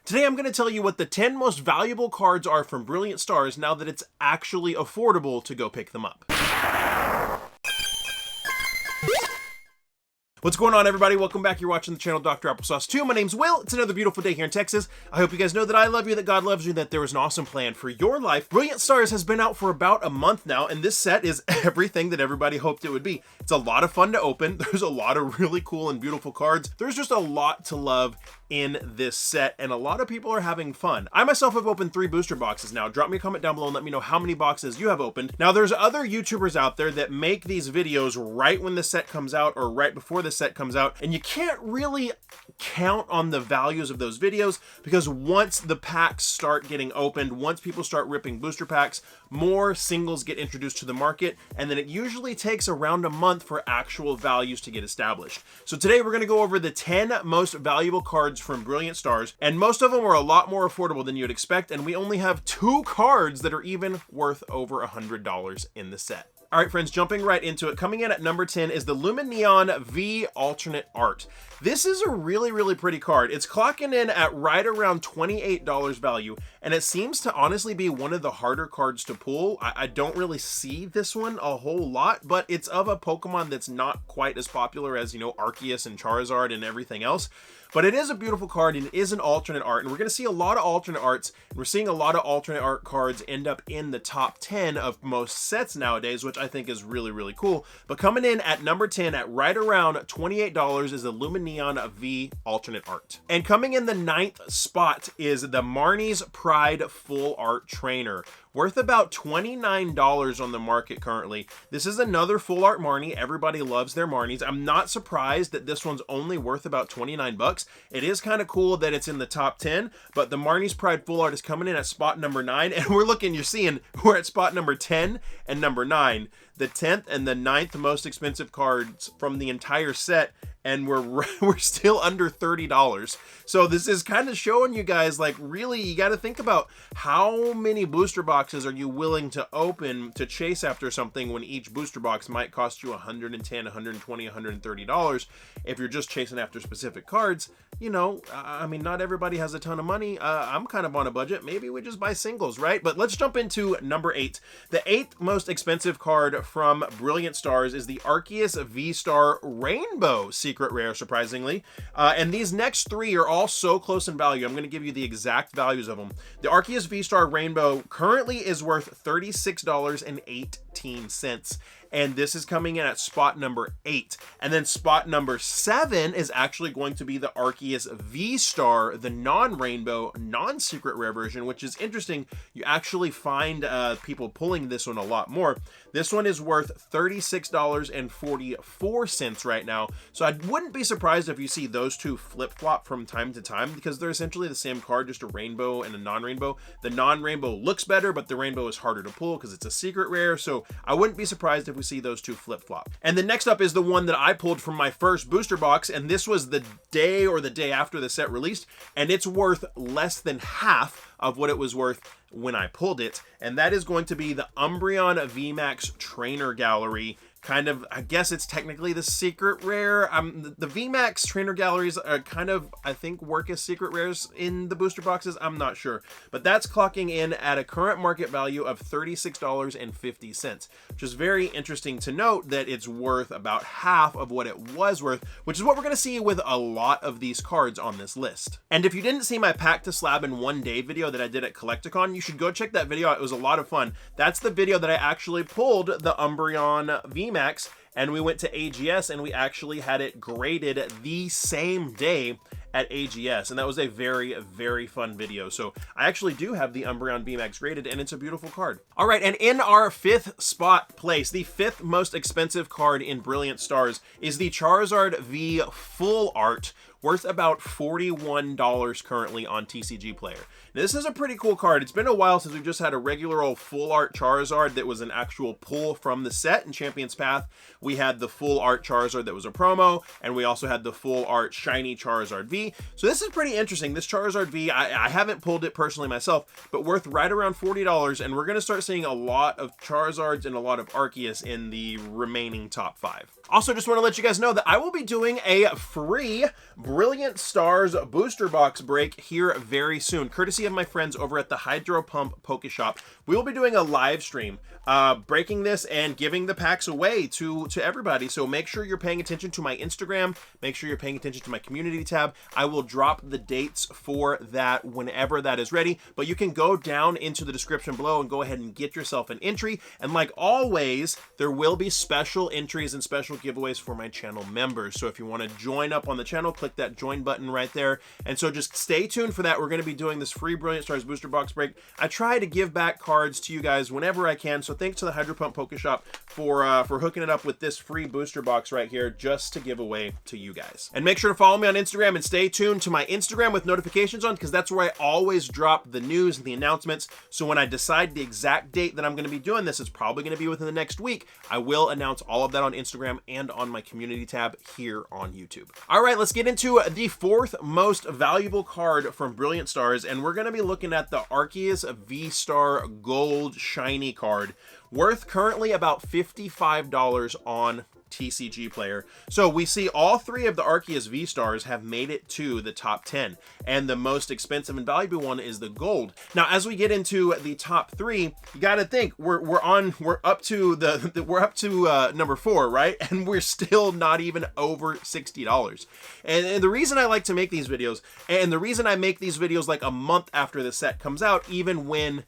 Today I'm going to tell you what the 10 most valuable cards are from Brilliant Stars now that it's actually affordable to go pick them up. What's going on, everybody? Welcome back. You're watching the channel Dr. Applesauce 2. My name's Will. It's another beautiful day here in Texas. I hope you guys know that I love you, that God loves you, that there is an awesome plan for your life. Brilliant Stars has been out for about a month now, and this set is everything that everybody hoped it would be. It's a lot of fun to open. There's a lot of really cool and beautiful cards. There's just a lot to love in this set, and a lot of people are having fun. I myself have opened 3 booster boxes now. Drop me a comment down below and let me know how many boxes you have opened. Now, there's other YouTubers out there that make these videos right when the set comes out or right before the set comes out, and you can't really count on the values of those videos because once the packs start getting opened, once people start ripping booster packs, more singles get introduced to the market, and then it usually takes around a month for actual values to get established. So today we're going to go over the 10 most valuable cards from Brilliant Stars, and most of them are a lot more affordable than you'd expect, and we only have 2 cards that are even worth over $100 in the set. All right, friends, jumping right into it. Coming in at number 10 is the Lumineon V Alternate Art. This is a really pretty card. It's clocking in at right around $28 value, and it seems to honestly be one of the harder cards to pull. I don't really see this one a whole lot, but it's of a Pokemon that's not quite as popular as, you know, Arceus and Charizard and everything else. But it is a beautiful card, and it is an alternate art, and we're going to see a lot of alternate arts, and we're seeing a lot of alternate art cards end up in the top 10 of most sets nowadays, which I think is really cool. But coming in at number 10 at right around $28 is the Lumineon V alternate art. And coming in the 9th spot is the Marnie's Pride Full Art Trainer, worth about $29 on the market currently. This is another full art Marnie. Everybody loves their Marnies. I'm not surprised that this one's only worth about 29 bucks. It is kind of cool that it's in the top 10, but the Marnie's Pride full art is coming in at spot number 9, and you're seeing we're at spot number 10 and number 9. The 10th and the 9th most expensive cards from the entire set, and we're still under $30. So this is kind of showing you guys, like, really, you got to think about how many booster boxes are you willing to open to chase after something when each booster box might cost you $110, $120, $130 if you're just chasing after specific cards. You know, I mean, not everybody has a ton of money. I'm kind of on a budget. Maybe we just buy singles, right? But let's jump into number 8. The 8th most expensive card from Brilliant Stars is the Arceus V-Star Rainbow Secret Rare, surprisingly. And these next 3 are all so close in value. I'm going to give you the exact values of them. The Arceus V-Star Rainbow currently is worth $36.18. And this is coming in at spot number 8. And then spot number 7 is actually going to be the Arceus V-Star, the non-rainbow, non-secret rare version, which is interesting. You actually find people pulling this one a lot more. This one is worth $36.44 right now. So I wouldn't be surprised if you see those 2 flip-flop from time to time, because they're essentially the same card, just a rainbow and a non-rainbow. The non-rainbow looks better, but the rainbow is harder to pull because it's a secret rare. So I wouldn't be surprised if we see those 2 flip-flop. And then next up is the one that I pulled from my first booster box, and this was the day or the day after the set released, and it's worth less than half of what it was worth when I pulled it, and that is going to be the Umbreon VMAX Trainer Gallery. Kind of, I guess it's technically the secret rare. The VMAX Trainer Galleries are kind of, I think, work as secret rares in the booster boxes. I'm not sure, but that's clocking in at a current market value of $36.50, which is very interesting to note that it's worth about half of what it was worth, which is what we're going to see with a lot of these cards on this list. And if you didn't see my pack to slab in one day video that I did at Collecticon, you should go check that video out. It was a lot of fun. That's the video that I actually pulled the Umbreon VMAX, and we went to AGS and we actually had it graded the same day at AGS, and that was a very fun video. So I actually do have the Umbreon VMAX graded, and it's a beautiful card. All right, and in our 5th spot place, the 5th most expensive card in Brilliant Stars is the Charizard V Full Art, worth about $41 currently on TCG Player. Now, this is a pretty cool card. It's been a while since we've just had a regular old full art Charizard that was an actual pull from the set. In Champion's Path, we had the full art Charizard that was a promo, and we also had the full art shiny Charizard V. So this is pretty interesting. This Charizard V, I haven't pulled it personally myself, but worth right around $40, and we're going to start seeing a lot of Charizards and a lot of Arceus in the remaining top 5. Also, just want to let you guys know that I will be doing a free Brilliant Stars booster box break here very soon, courtesy of my friends over at the Hydro Pump Poke Shop. We will be doing a live stream breaking this and giving the packs away to everybody. So make sure you're paying attention to my Instagram. Make sure you're paying attention to my community tab. I will drop the dates for that whenever that is ready, but you can go down into the description below and go ahead and get yourself an entry. And like always, there will be special entries and special giveaways for my channel members. So if you want to join up on the channel, click that join button right there. And so just stay tuned for that. We're going to be doing this free Brilliant Stars booster box break. I try to give back cards to you guys whenever I can. So thanks to the Hydro Pump Poke Shop for hooking it up with this free booster box right here just to give away to you guys. And make sure to follow me on Instagram and stay tuned to my Instagram with notifications on, because that's where I always drop the news and the announcements. So when I decide the exact date that I'm going to be doing this, it's probably going to be within the next week. I will announce all of that on Instagram and on my community tab here on YouTube. All right, let's get into the fourth most valuable card from Brilliant Stars, and we're going to be looking at the Arceus V-Star Gold Shiny card, worth currently about $55 on TCG Player. So we see all three of the Arceus V-Stars have made it to the top 10, and the most expensive and valuable one is the gold. Now, as we get into the top three, you got to think we're up to number 4, right? And we're still not even over $60. And the reason I like to make these videos, and the reason I make these videos like a month after the set comes out, even when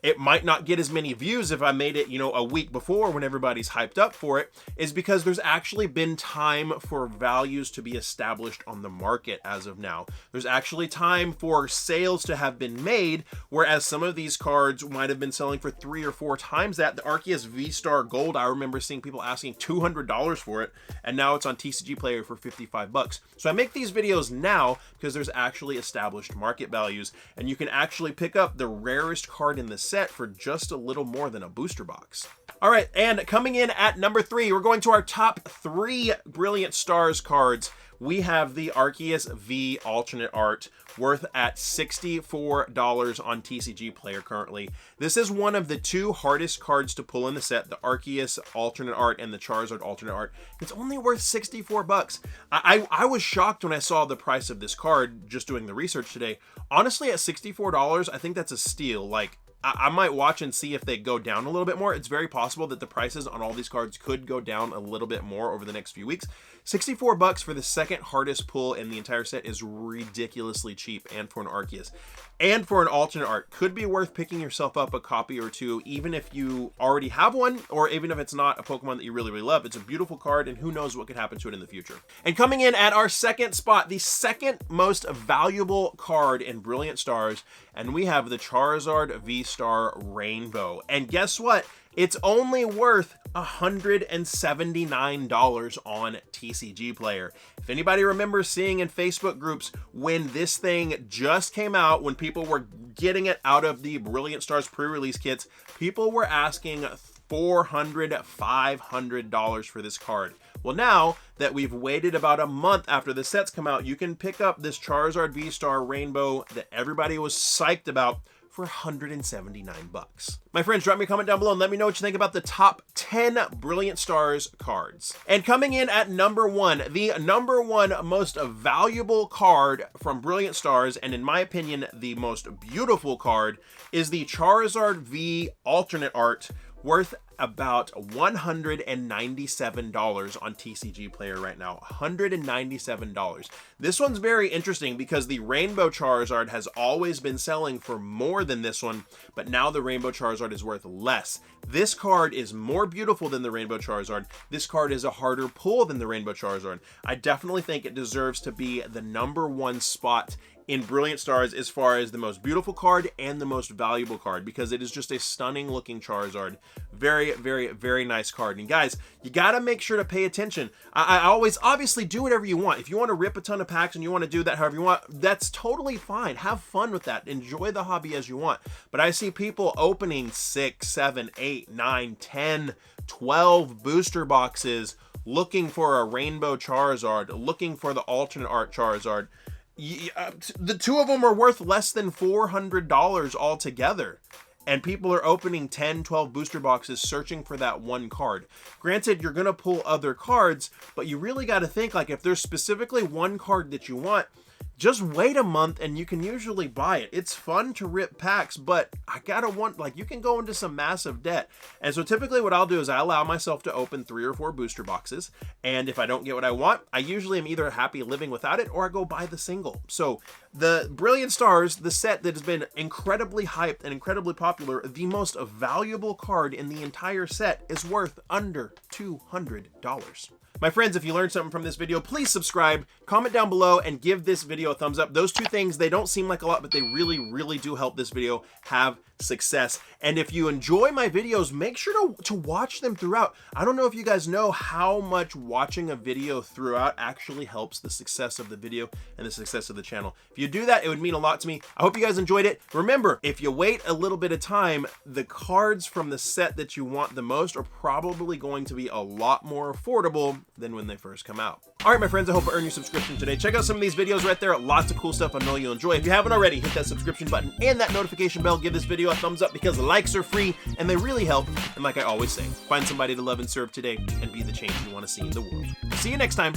it might not get as many views if I made it, a week before when everybody's hyped up for it, is because there's actually been time for values to be established on the market as of now. There's actually time for sales to have been made, whereas some of these cards might have been selling for 3 or 4 times that. The Arceus V-Star Gold, I remember seeing people asking $200 for it, and now it's on TCG Player for $55. So I make these videos now because there's actually established market values, and you can actually pick up the rarest card in the set for just a little more than a booster box. All right, and coming in at number 3, we're going to our top 3 Brilliant Stars cards. We have the Arceus V alternate art, worth at $64 on TCG Player currently. This is one of the 2 hardest cards to pull in the set, the Arceus alternate art and the Charizard alternate art. It's only worth $64. I was shocked when I saw the price of this card just doing the research today. Honestly, at $64, I think that's a steal. Like, I might watch and see if they go down a little bit more. It's very possible that the prices on all these cards could go down a little bit more over the next few weeks. $64 for the second hardest pull in the entire set is ridiculously cheap, and for an Arceus. And for an alternate art, could be worth picking yourself up a copy or 2, even if you already have one, or even if it's not a Pokemon that you really, really love. It's a beautiful card, and who knows what could happen to it in the future. And coming in at our second spot, the second most valuable card in Brilliant Stars, and we have the Charizard V-Star Rainbow. And guess what? It's only worth $179 on TCG Player. If anybody remembers seeing in Facebook groups when this thing just came out, when people were getting it out of the Brilliant Stars pre-release kits, people were asking $400, $500 for this card. Well, now that we've waited about a month after the sets come out, you can pick up this Charizard V-Star Rainbow that everybody was psyched about for $179. My friends, drop me a comment down below and let me know what you think about the top 10 Brilliant Stars cards. And coming in at number 1, the number 1 most valuable card from Brilliant Stars, and in my opinion, the most beautiful card, is the Charizard V alternate art, worth about $197 on TCG Player right now. $197. This one's very interesting because the Rainbow Charizard has always been selling for more than this one, but now the Rainbow Charizard is worth less. This card is more beautiful than the Rainbow Charizard. This card is a harder pull than the Rainbow Charizard. I definitely think it deserves to be the number 1 spot in Brilliant Stars as far as the most beautiful card and the most valuable card, because it is just a stunning looking Charizard. Very, very, very nice card. And guys, you got to make sure to pay attention. I always, obviously, do whatever you want. If you want to rip a ton of packs and you want to do that however you want, that's totally fine. Have fun with that. Enjoy the hobby as you want. But I see people opening 6, 7, 8, 9, 10, 12 booster boxes looking for a Rainbow Charizard, looking for the alternate art Charizard. The 2 of them are worth less than $400 altogether. and people are opening 10, 12 booster boxes searching for that one card. Granted, you're gonna pull other cards, but you really got to think, like, if there's specifically one card that you want, just wait a month and you can usually buy it. It's fun to rip packs, but you can go into some massive debt. And so typically what I'll do is I allow myself to open 3 or 4 booster boxes. And if I don't get what I want, I usually am either happy living without it or I go buy the single. So the Brilliant Stars, the set that has been incredibly hyped and incredibly popular, the most valuable card in the entire set, is worth under $200. My friends, if you learned something from this video, please subscribe, comment down below, and give this video a thumbs up. Those 2 things, they don't seem like a lot, but they really, really do help this video have success. And if you enjoy my videos, make sure to watch them throughout. I don't know if you guys know how much watching a video throughout actually helps the success of the video and the success of the channel. If you do that, it would mean a lot to me. I hope you guys enjoyed it. Remember, if you wait a little bit of time, the cards from the set that you want the most are probably going to be a lot more affordable than when they first come out. All right, my friends, I hope I earned your subscription today. Check out some of these videos right there. Lots of cool stuff I know you'll enjoy. If you haven't already, hit that subscription button and that notification bell. Give this video a thumbs up because likes are free and they really help. And like I always say, find somebody to love and serve today and be the change you want to see in the world. See you next time.